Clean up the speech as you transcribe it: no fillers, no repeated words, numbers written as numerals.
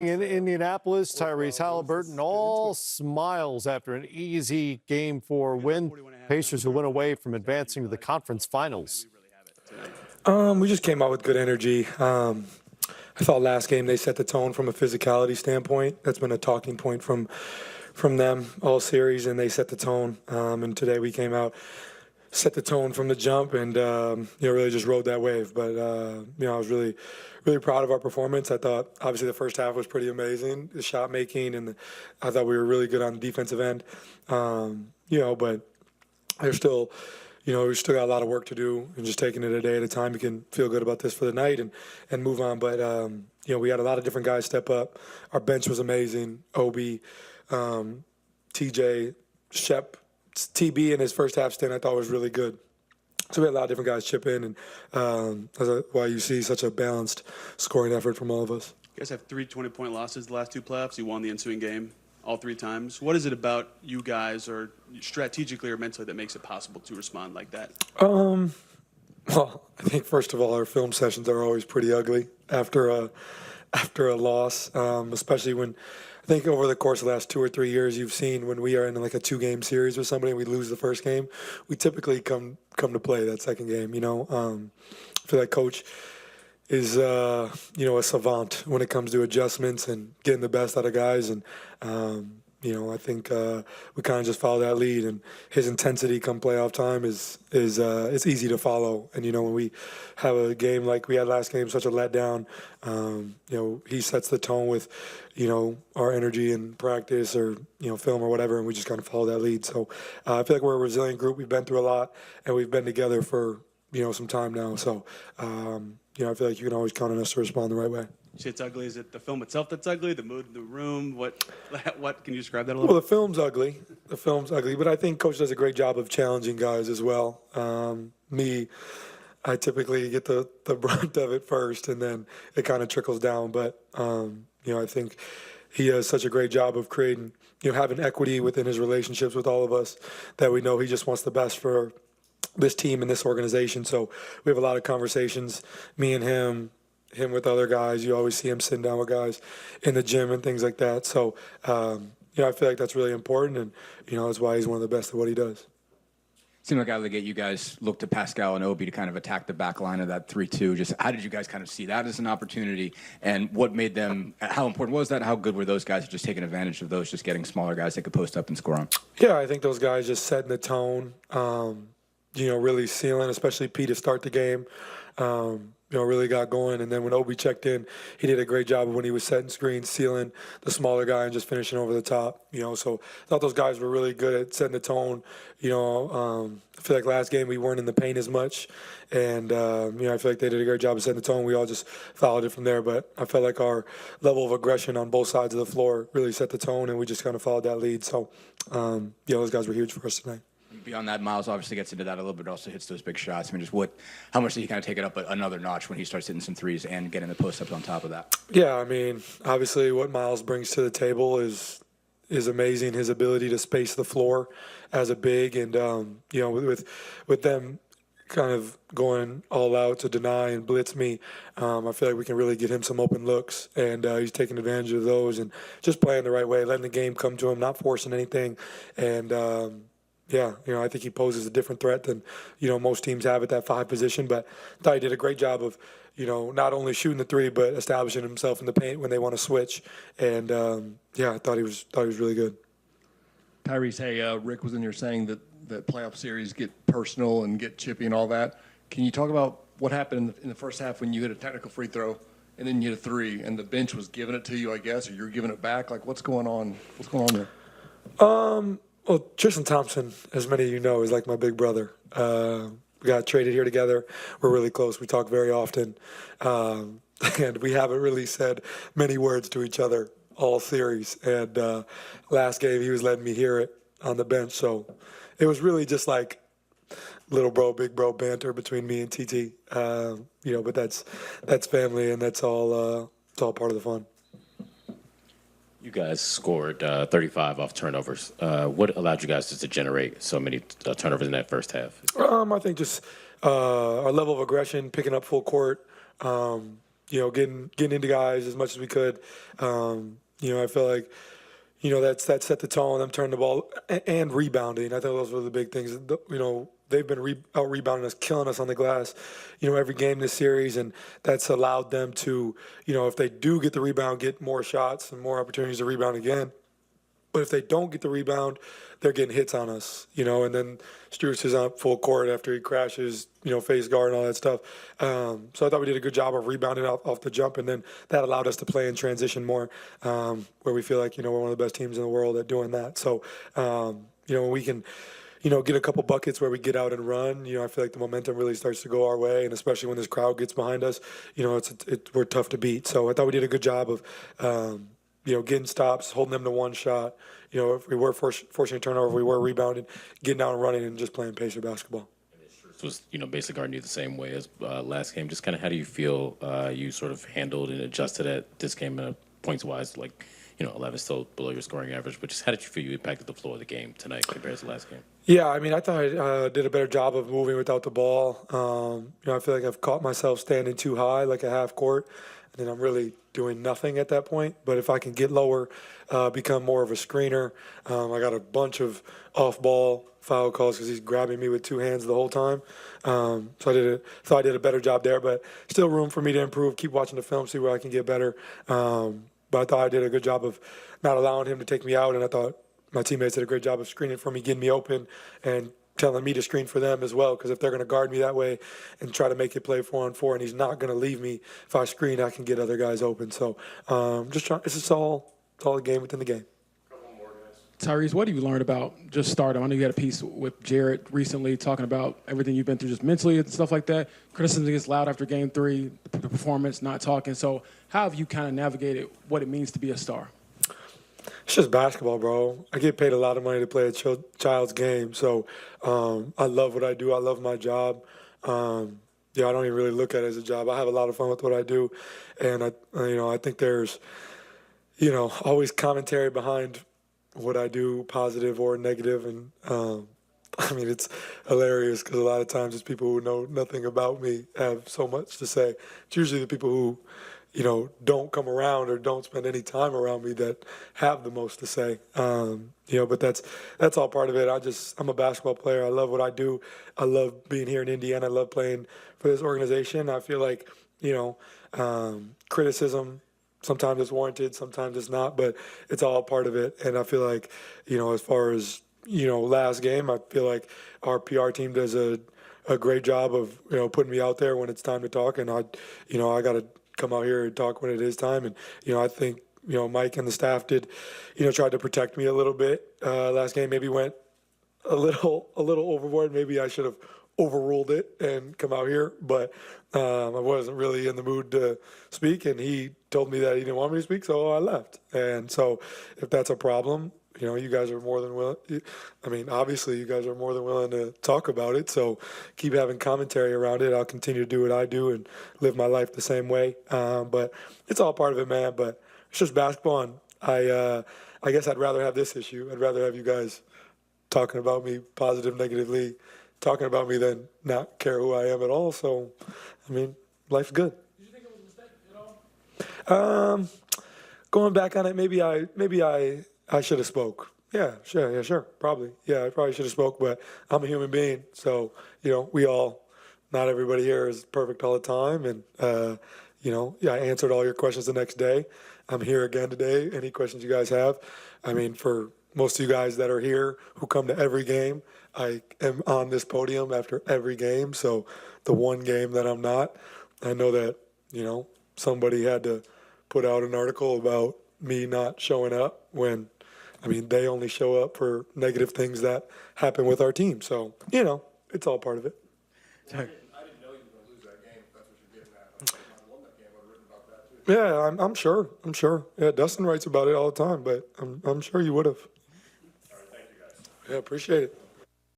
In Indianapolis, Tyrese Haliburton all smiles after an easy game 4 win. Pacers who went away from advancing to the conference finals. We just came out with good energy. I thought last game they set the tone from a physicality standpoint. That's been a talking point from them all series, and they set the tone. And today we came out, set the tone from the jump, and really just rode that wave. But I was really proud of our performance. I thought obviously the first half was pretty amazing, the shot making, and I thought we were really good on the defensive end. But there's still, we still got a lot of work to do, and just taking it a day at a time. You can feel good about this for the night and move on. But we had a lot of different guys step up. Our bench was amazing. Obi, TJ, Shep, TB in his first half stint I thought was really good. So we had a lot of different guys chip in, and that's why you see such a balanced scoring effort from all of us. You guys have 3 20-point losses the last 2 playoffs. You won the ensuing game all 3 times. What is it about you guys, or strategically or mentally, that makes it possible to respond like that? Well, I think first of all, our film sessions are always pretty ugly after a loss, especially when I think over the course of the last 2 or 3 years, you've seen when we are in like a 2-game series with somebody and we lose the first game, we typically come to play that second game. I feel like Coach is a savant when it comes to adjustments and getting the best out of guys, and I think we kind of just follow that lead, and his intensity come playoff time is it's easy to follow. And when we have a game like we had last game, such a letdown, he sets the tone with our energy in practice or film or whatever, and we just kind of follow that lead. So I feel like we're a resilient group. We've been through a lot, and we've been together for some time now. So I feel like you can always count on us to respond the right way. Shit's ugly. Is it the film itself that's ugly? The mood in the room? What can you describe that a little? Well, the film's ugly. The film's ugly, but I think Coach does a great job of challenging guys as well. I typically get the brunt of it first, and then it kind of trickles down. But I think he does such a great job of creating, having equity within his relationships with all of us, that we know he just wants the best for this team and this organization. So we have a lot of conversations, me and him with other guys. You always see him sitting down with guys in the gym and things like that. So, I feel like that's really important, and, that's why he's one of the best at what he does. Seemed like out of the gate, you guys looked to Pascal and Obi to kind of attack the back line of that 3-2. Just how did you guys kind of see that as an opportunity, and what made them, how important was that? How good were those guys at just taking advantage of those, just getting smaller guys that could post up and score on? Yeah, I think those guys just setting the tone, really sealing, especially Pete to start the game. Really got going. And then when Obi checked in, he did a great job of when he was setting screens, sealing the smaller guy and just finishing over the top. So I thought those guys were really good at setting the tone. I feel like last game we weren't in the paint as much. And, I feel like they did a great job of setting the tone. We all just followed it from there. But I felt like our level of aggression on both sides of the floor really set the tone, and we just kind of followed that lead. So, those guys were huge for us tonight. Beyond that, Miles obviously gets into that a little bit, also hits those big shots. I mean, how much did he kind of take it up another notch when he starts hitting some threes and getting the post-ups on top of that? Yeah, I mean, obviously what Miles brings to the table is amazing. His ability to space the floor as a big, and, with them kind of going all out to deny and blitz me, I feel like we can really get him some open looks, and he's taking advantage of those and just playing the right way, letting the game come to him, not forcing anything, and I think he poses a different threat than, most teams have at that 5 position. But I thought he did a great job of, not only shooting the 3, but establishing himself in the paint when they want to switch. And, I thought he was really good. Tyrese, hey, Rick was in here saying that playoff series get personal and get chippy and all that. Can you talk about what happened in the first half when you hit a technical free throw and then you hit a 3 and the bench was giving it to you, I guess, or you're giving it back? Like, what's going on? What's going on there? Well, Tristan Thompson, as many of you know, is like my big brother. We got traded here together. We're really close. We talk very often. And we haven't really said many words to each other all series. And last game, he was letting me hear it on the bench. So it was really just like little bro, big bro banter between me and TT. But that's family, and that's all it's all part of the fun. You guys scored 35 off turnovers. What allowed you guys just to generate so many turnovers in that first half? I think just our level of aggression, picking up full court, getting into guys as much as we could. I feel like, that set the tone. Them turning the ball and rebounding. I think those were the big things. They've been out rebounding us, killing us on the glass, every game this series, and that's allowed them to, if they do get the rebound, get more shots and more opportunities to rebound again. But if they don't get the rebound, they're getting hits on us, and then Strus is on full court after he crashes, face guard and all that stuff. So I thought we did a good job of rebounding off the jump, and then that allowed us to play in transition more, where we feel like, we're one of the best teams in the world at doing that. So, when we can, get a couple buckets where we get out and run, I feel like the momentum really starts to go our way, and especially when this crowd gets behind us, we're tough to beat. So I thought we did a good job of, getting stops, holding them to one shot. If we were forcing a turnover, if we were rebounding, getting out and running, and just playing pacer basketball. Was basically guarding you the same way as last game. Just kind of how do you feel you sort of handled and adjusted at this game points wise? 11 still below your scoring average, but just how did you feel you impacted the flow of the game tonight compared to the last game? Yeah, I thought I did a better job of moving without the ball. I feel like I've caught myself standing too high, like a half court, and then I'm really doing nothing at that point. But if I can get lower, become more of a screener, I got a bunch of off-ball foul calls because he's grabbing me with two hands the whole time. So I did a better job there, but still room for me to improve. Keep watching the film, see where I can get better. But I thought I did a good job of not allowing him to take me out, and I thought my teammates did a great job of screening for me, getting me open, and telling me to screen for them as well, because if they're going to guard me that way and try to make it play 4-on-4, and he's not going to leave me, if I screen, I can get other guys open. So it's all a game within the game. Tyrese, what have you learned about just stardom? I know you had a piece with Jared recently talking about everything you've been through just mentally and stuff like that. Criticism gets loud after game 3, the performance, not talking. So how have you kind of navigated what it means to be a star? It's just basketball, bro. I get paid a lot of money to play a child's game. So I love what I do. I love my job. I don't even really look at it as a job. I have a lot of fun with what I do. And, I think there's, always commentary behind what I do, positive or negative, and it's hilarious because a lot of times it's people who know nothing about me have so much to say. It's usually the people who, don't come around or don't spend any time around me that have the most to say. But that's all part of it. I'm a basketball player. I love what I do. I love being here in Indiana. I love playing for this organization. I feel like, criticism, sometimes it's warranted, sometimes it's not, but it's all part of it. And I feel like, as far as, last game, I feel like our PR team does a great job of, putting me out there when it's time to talk. And I got to come out here and talk when it is time. And, I think, Mike and the staff did, tried to protect me a little bit last game. Maybe went a little overboard. Maybe I should have overruled it and come out here, but I wasn't really in the mood to speak, and he told me that he didn't want me to speak, so I left. And so if that's a problem, you guys are more than willing. Obviously you guys are more than willing to talk about it, so keep having commentary around it. I'll continue to do what I do and live my life the same way. But it's all part of it, man. But it's just basketball, and I guess I'd rather have this issue. I'd rather have you guys talking about me positive, negatively, talking about me than not care who I am at all. So, life's good. Did you think it was a mistake at all? Going back on it, maybe I should have spoke. Yeah, sure, probably. Yeah, I probably should have spoke, but I'm a human being. So, not everybody here is perfect all the time. And, I answered all your questions the next day. I'm here again today. Any questions you guys have? For most of you guys that are here who come to every game, I am on this podium after every game. So the one game that I'm not, I know that, somebody had to put out an article about me not showing up when, they only show up for negative things that happen with our team. So, it's all part of it. I didn't know you were going to lose that game. That's what you're getting at. If I won that game, I would have written about that too. Yeah, I'm sure. Yeah, Dustin writes about it all the time, but I'm sure you would have. All right, thank you guys. Yeah, appreciate it.